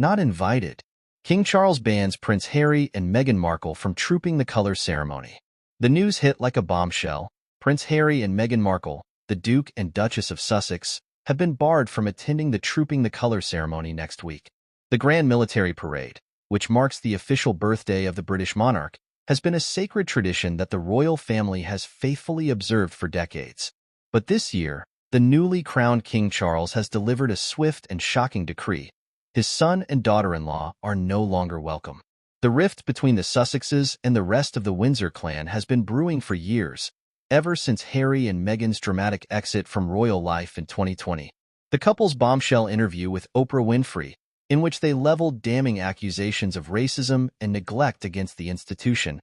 not invited. King Charles bans Prince Harry and Meghan Markle from trooping the color ceremony. The news hit like a bombshell. Prince Harry and Meghan Markle, the Duke and Duchess of Sussex, have been barred from attending the Trooping the Color ceremony next week. The Grand Military Parade, which marks the official birthday of the British monarch, has been a sacred tradition that the royal family has faithfully observed for decades. But this year, the newly crowned King Charles has delivered a swift and shocking decree. His son and daughter-in-law are no longer welcome. The rift between the Sussexes and the rest of the Windsor clan has been brewing for years, ever since Harry and Meghan's dramatic exit from royal life in 2020. The couple's bombshell interview with Oprah Winfrey, in which they leveled damning accusations of racism and neglect against the institution,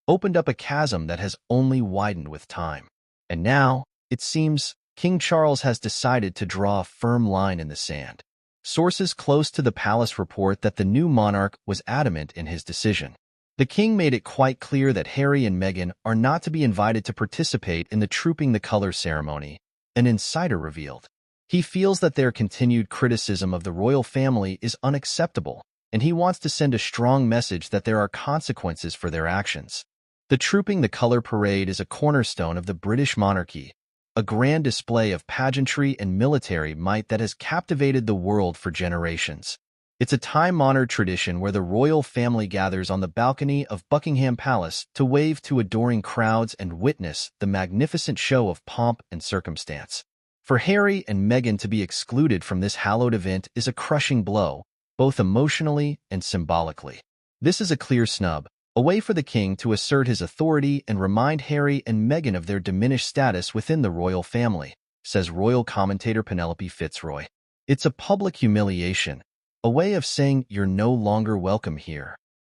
opened up a chasm that has only widened with time. And now, it seems, King Charles has decided to draw a firm line in the sand. Sources close to the palace report that the new monarch was adamant in his decision. The king made it quite clear that Harry and Meghan are not to be invited to participate in the Trooping the Color ceremony, an insider revealed. He feels that their continued criticism of the royal family is unacceptable, and he wants to send a strong message that there are consequences for their actions. The Trooping the Color parade is a cornerstone of the British monarchy, a grand display of pageantry and military might that has captivated the world for generations. It's a time-honored tradition where the royal family gathers on the balcony of Buckingham Palace to wave to adoring crowds and witness the magnificent show of pomp and circumstance. For Harry and Meghan to be excluded from this hallowed event is a crushing blow, both emotionally and symbolically. This is a clear snub, a way for the king to assert his authority and remind Harry and Meghan of their diminished status within the royal family, says royal commentator Penelope Fitzroy. It's a public humiliation, a way of saying you're no longer welcome here.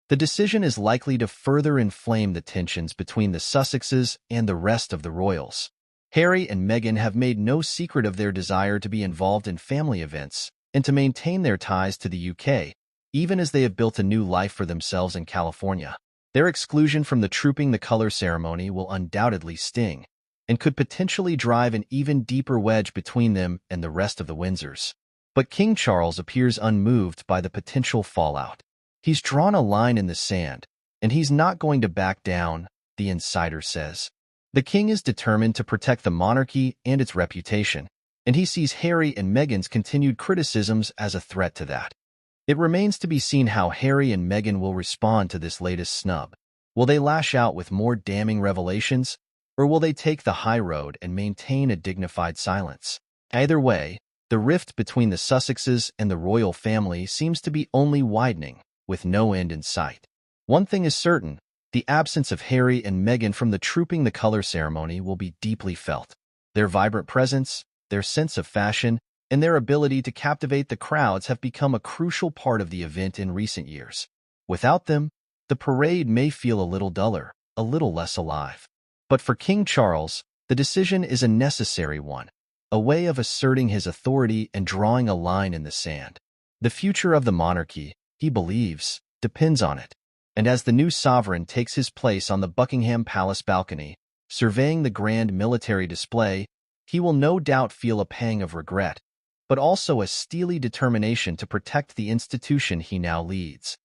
The decision is likely to further inflame the tensions between the Sussexes and the rest of the royals. Harry and Meghan have made no secret of their desire to be involved in family events and to maintain their ties to the UK, even as they have built a new life for themselves in California. Their exclusion from the Trooping the Color ceremony will undoubtedly sting, and could potentially drive an even deeper wedge between them and the rest of the Windsors. But King Charles appears unmoved by the potential fallout. He's drawn a line in the sand, and he's not going to back down, the insider says. The king is determined to protect the monarchy and its reputation, and he sees Harry and Meghan's continued criticisms as a threat to that. It remains to be seen how Harry and Meghan will respond to this latest snub. Will they lash out with more damning revelations, or will they take the high road and maintain a dignified silence? Either way, the rift between the Sussexes and the royal family seems to be only widening, with no end in sight. One thing is certain, the absence of Harry and Meghan from the Trooping the Color ceremony will be deeply felt. Their vibrant presence, their sense of fashion, and their ability to captivate the crowds have become a crucial part of the event in recent years. Without them, the parade may feel a little duller, a little less alive. But for King Charles, the decision is a necessary one, a way of asserting his authority and drawing a line in the sand. The future of the monarchy, he believes, depends on it. And as the new sovereign takes his place on the Buckingham Palace balcony, surveying the grand military display, he will no doubt feel a pang of regret, but also a steely determination to protect the institution he now leads.